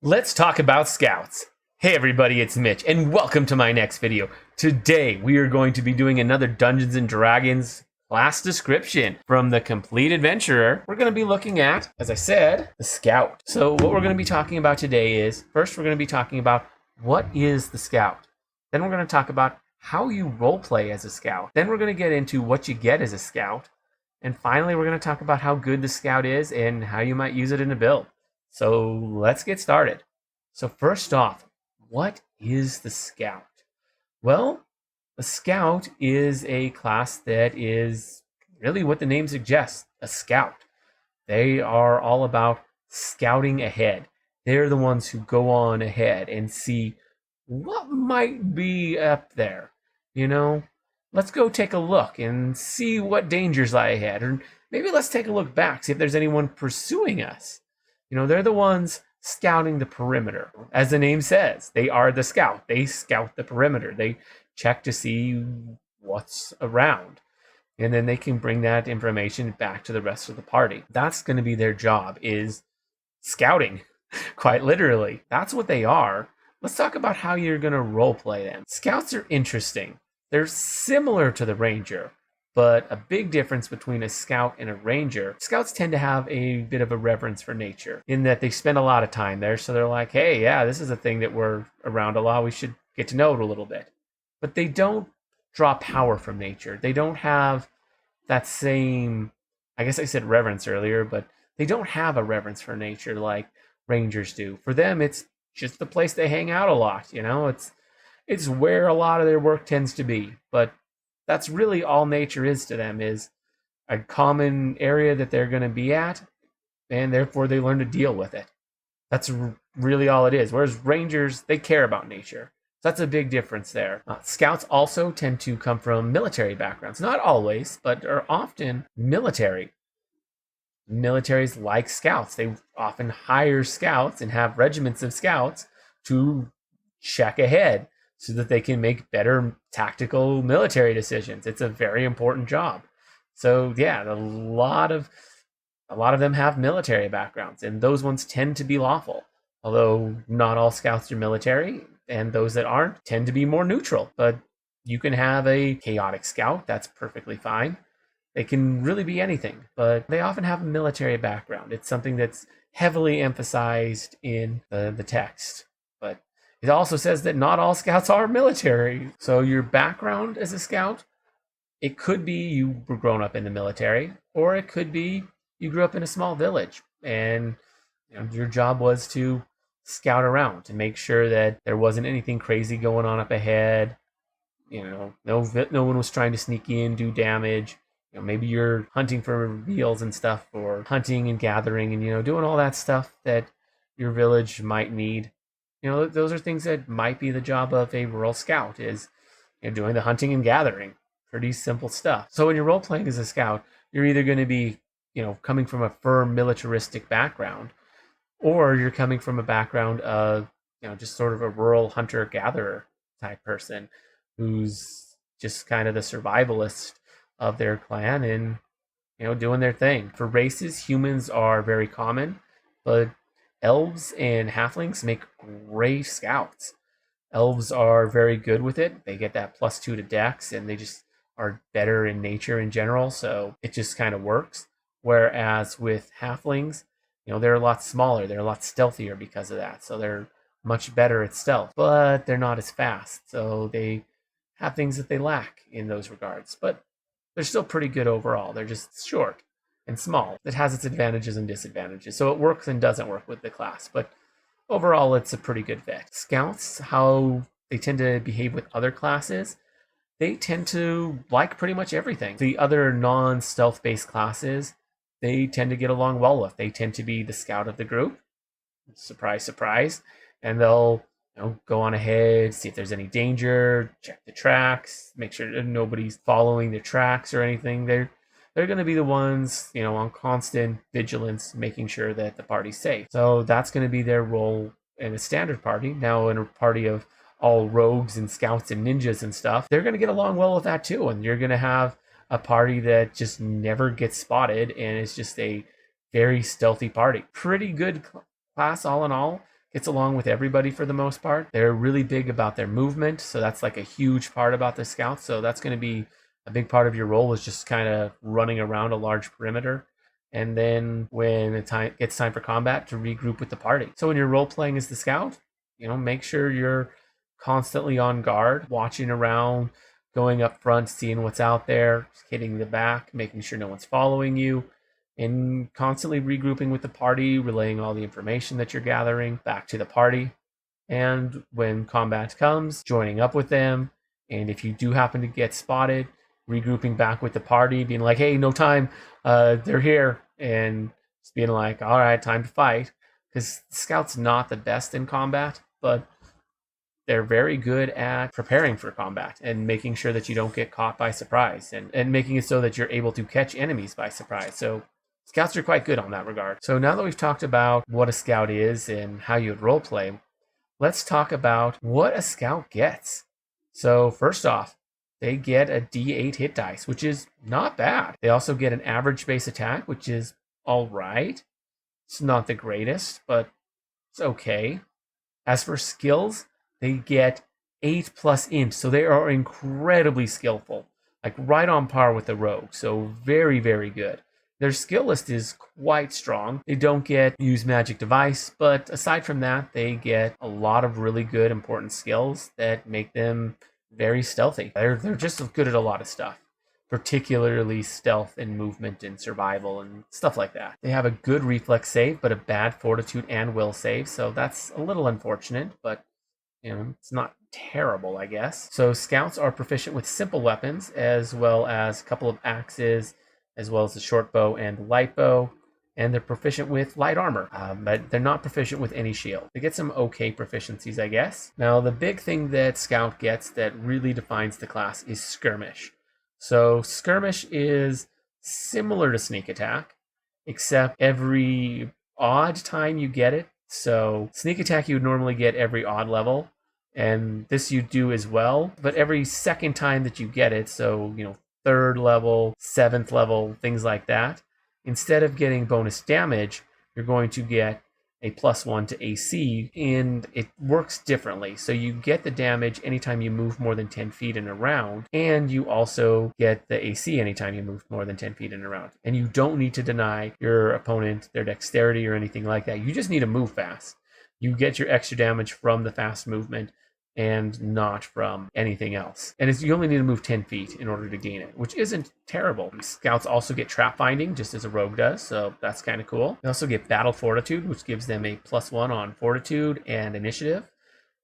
Let's talk about scouts. Hey everybody, it's Mitch, and welcome to my next video. Today, we are going to be doing another Dungeons & Dragons class description from the Complete Adventurer. We're going to be looking at, as I said, the Scout. So what we're going to be talking about today is, first we're going to be talking about what is the Scout. Then we're going to talk about how you roleplay as a Scout. Then we're going to get into what you get as a Scout. And finally, we're going to talk about how good the Scout is and how you might use it in a build. So let's get started. So first off, what is the Scout? Well, the Scout is a class that is really what the name suggests, a scout. They are all about scouting ahead. They're the ones who go on ahead and see what might be up there. You know, let's go take a look and see what dangers lie ahead. Or maybe let's take a look back, see if there's anyone pursuing us. They're the ones scouting the perimeter. As the name says, they are the scout. They scout the perimeter. They check to see what's around. And then they can bring that information back to the rest of the party. That's going to be their job, is scouting, quite literally. That's what they are. Let's talk about how you're going to role play them. Scouts are interesting. They're similar to the ranger, but a big difference between a scout and a ranger. Scouts tend to have a bit of a reverence for nature in that they spend a lot of time there. So they're like, hey, yeah, this is a thing that we're around a lot. We should get to know it a little bit. But they don't draw power from nature. They don't have that same, I guess I said reverence earlier, but they don't have a reverence for nature like rangers do. For them, it's just the place they hang out a lot. It's where a lot of their work tends to be. But that's really all nature is to them, is a common area that they're going to be at, and therefore they learn to deal with it. That's really all it is. Whereas rangers, they care about nature. So that's a big difference there. Scouts also tend to come from military backgrounds. Not always, but are often military. Militaries like scouts. They often hire scouts and have regiments of scouts to check ahead so that they can make better tactical military decisions. It's a very important job. So yeah, a lot of them have military backgrounds, and those ones tend to be lawful. Although not all scouts are military, and those that aren't tend to be more neutral. But you can have a chaotic scout, that's perfectly fine. They can really be anything, but they often have a military background. It's something that's heavily emphasized in the text. But it also says that not all scouts are military. So your background as a scout, it could be you were grown up in the military, or it could be you grew up in a small village and your job was to scout around to make sure that there wasn't anything crazy going on up ahead. No one was trying to sneak in, do damage. Maybe you're hunting for reveals and stuff, or hunting and gathering, and doing all that stuff that your village might need. Those are things that might be the job of a rural scout, is doing the hunting and gathering. Pretty simple stuff. So when you're role playing as a scout, you're either going to be coming from a firm militaristic background, or you're coming from a background of just sort of a rural hunter gatherer type person who's just kind of the survivalist of their clan and doing their thing. For races, humans are very common, but elves and halflings make great scouts. Elves are very good with it. They get that +2 to dex, and they just are better in nature in general, so it just kind of works. Whereas with halflings, they're a lot smaller, they're a lot stealthier because of that, so they're much better at stealth, but they're not as fast, so they have things that they lack in those regards. But they're still pretty good overall. They're just short and small. It has its advantages and disadvantages, so it works and doesn't work with the class, but overall it's a pretty good fit. Scouts, how they tend to behave with other classes, they tend to like pretty much everything. The other non-stealth based classes, they tend to get along well with. They tend to be the scout of the group. Surprise, surprise. And they'll go on ahead, see if there's any danger, check the tracks, make sure that nobody's following the tracks or anything. They're going to be the ones, on constant vigilance, making sure that the party's safe. So that's going to be their role in a standard party. Now, in a party of all rogues and scouts and ninjas and stuff, they're going to get along well with that too. And you're going to have a party that just never gets spotted and it's just a very stealthy party. Pretty good class all in all. gets along with everybody for the most part. They're really big about their movement, so that's like a huge part about the scouts. So that's going to be a big part of your role, is just kind of running around a large perimeter. And then when it's time for combat, to regroup with the party. So when you're role playing as the scout, make sure you're constantly on guard, watching around, going up front, seeing what's out there, hitting the back, making sure no one's following you, and constantly regrouping with the party, relaying all the information that you're gathering back to the party. And when combat comes, joining up with them. And if you do happen to get spotted, regrouping back with the party, being like, hey, no time, they're here. And just being like, all right, time to fight. Because Scout's not the best in combat, but they're very good at preparing for combat and making sure that you don't get caught by surprise, and making it so that you're able to catch enemies by surprise. So Scouts are quite good on that regard. So now that we've talked about what a scout is and how you would role play, let's talk about what a scout gets. So first off, they get a D8 hit dice, which is not bad. They also get an average base attack, which is all right. It's not the greatest, but it's okay. As for skills, they get 8+ int, so they are incredibly skillful, like right on par with the rogue. So very, very good. Their skill list is quite strong. They don't get use magic device, but aside from that, they get a lot of really good important skills that make them very stealthy. They're just good at a lot of stuff, particularly stealth and movement and survival and stuff like that. They have a good reflex save, but a bad fortitude and will save, so that's a little unfortunate, but it's not terrible, I guess. So scouts are proficient with simple weapons, as well as a couple of axes, as well as the short bow and the light bow, and they're proficient with light armor, but they're not proficient with any shield. They get some okay proficiencies, I guess. Now, the big thing that Scout gets that really defines the class is Skirmish. So Skirmish is similar to Sneak Attack, except every odd time you get it. So Sneak Attack you would normally get every odd level, and this you do as well, but every second time that you get it, so 3rd level, 7th level, things like that, instead of getting bonus damage, you're going to get a +1 to AC, and it works differently. So you get the damage anytime you move more than 10 feet in a round, and you also get the AC anytime you move more than 10 feet in a round. And you don't need to deny your opponent their dexterity or anything like that. You just need to move fast. You get your extra damage from the fast movement and not from anything else. And you only need to move 10 feet in order to gain it, which isn't terrible. Scouts also get trap finding, just as a rogue does, so that's kind of cool. They also get battle fortitude, which gives them a +1 on fortitude and initiative,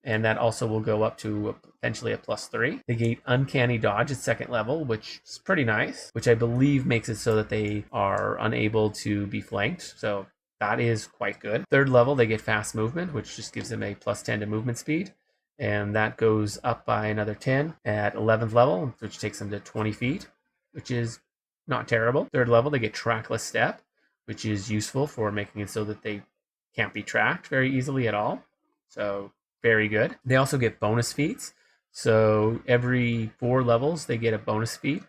and that also will go up to potentially a +3. They get uncanny dodge at 2nd level, which is pretty nice, which I believe makes it so that they are unable to be flanked, so that is quite good. 3rd level, they get fast movement, which just gives them a +10 to movement speed, and that goes up by another 10 at 11th level, which takes them to 20 feet, which is not terrible. 3rd level, they get trackless step, which is useful for making it so that they can't be tracked very easily at all. So very good. They also get bonus feats. So every 4 levels, they get a bonus feat,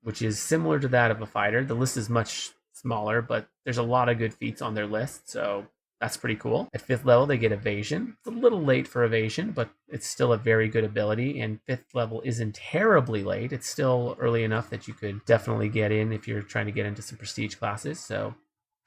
which is similar to that of a fighter. The list is much smaller, but there's a lot of good feats on their list, so that's pretty cool. At 5th level, they get evasion. It's a little late for evasion, but it's still a very good ability. And 5th level isn't terribly late. It's still early enough that you could definitely get in if you're trying to get into some prestige classes. So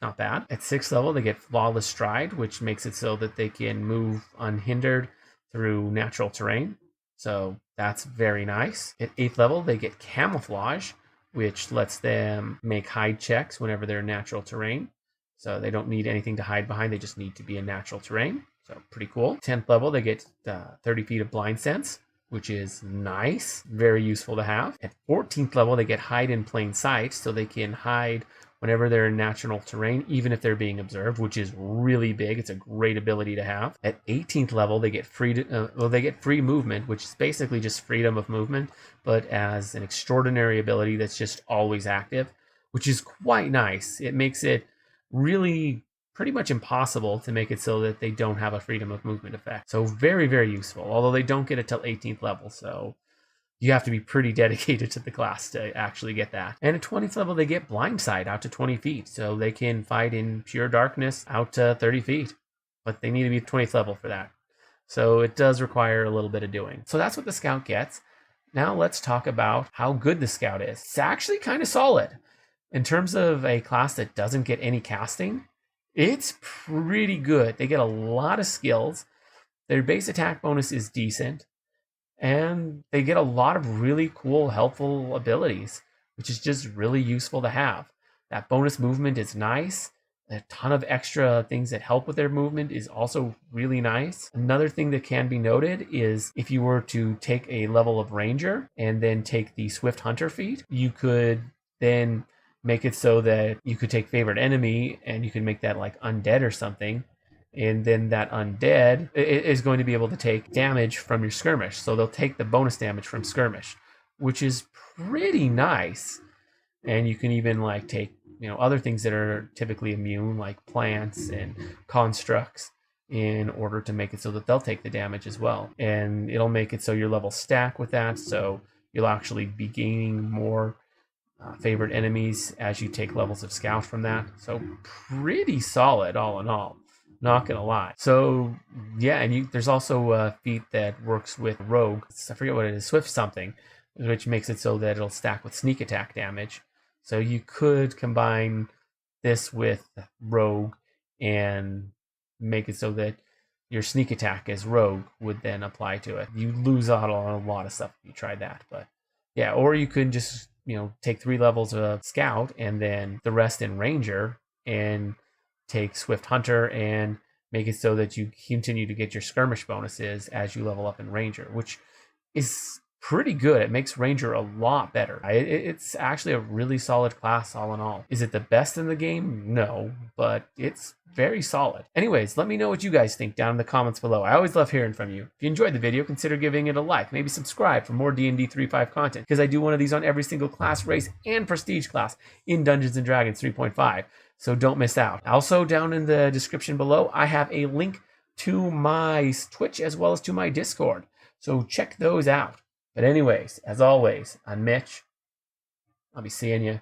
not bad. At 6th level, they get flawless stride, which makes it so that they can move unhindered through natural terrain. So that's very nice. At 8th level, they get camouflage, which lets them make hide checks whenever they're in natural terrain. So they don't need anything to hide behind. They just need to be in natural terrain. So pretty cool. 10th level, they get 30 feet of blind sense, which is nice. Very useful to have. At 14th level, they get hide in plain sight. So they can hide whenever they're in natural terrain, even if they're being observed, which is really big. It's a great ability to have. At 18th level, they get free movement, which is basically just freedom of movement, but as an extraordinary ability that's just always active, which is quite nice. It makes it really pretty much impossible to make it so that they don't have a freedom of movement effect. So very, very useful, although they don't get it till 18th level. So you have to be pretty dedicated to the class to actually get that. And at 20th level, they get blindside out to 20 feet. So they can fight in pure darkness out to 30 feet, but they need to be 20th level for that. So it does require a little bit of doing. So that's what the scout gets. Now let's talk about how good the scout is. It's actually kind of solid. In terms of a class that doesn't get any casting, it's pretty good. They get a lot of skills. Their base attack bonus is decent. And they get a lot of really cool, helpful abilities, which is just really useful to have. That bonus movement is nice. A ton of extra things that help with their movement is also really nice. Another thing that can be noted is if you were to take a level of Ranger and then take the Swift Hunter feat, you could then make it so that you could take Favorite Enemy and you can make that like undead or something. And then that undead is going to be able to take damage from your skirmish. So they'll take the bonus damage from skirmish, which is pretty nice. And you can even like take, other things that are typically immune, like plants and constructs, in order to make it so that they'll take the damage as well. And it'll make it so your levels stack with that. So you'll actually be gaining more favorite enemies as you take levels of scout from that. So pretty solid all in all. Not gonna lie. So yeah, and there's also a feat that works with rogue. I forget what it is, swift something, which makes it so that it'll stack with sneak attack damage. So you could combine this with rogue and make it so that your sneak attack as rogue would then apply to it. You lose out on a lot of stuff if you try that, but yeah, or you could just take 3 levels of scout and then the rest in ranger and take Swift Hunter and make it so that you continue to get your skirmish bonuses as you level up in Ranger, which is pretty good. It makes Ranger a lot better. It's actually a really solid class all in all. Is it the best in the game? No, but it's very solid. Anyways, let me know what you guys think down in the comments below. I always love hearing from you. If you enjoyed the video, consider giving it a like. Maybe subscribe for more D&D 3.5 content, because I do one of these on every single class, race, and prestige class in Dungeons & Dragons 3.5. So don't miss out. Also, down in the description below, I have a link to my Twitch as well as to my Discord. So check those out. But anyways, as always, I'm Mitch. I'll be seeing you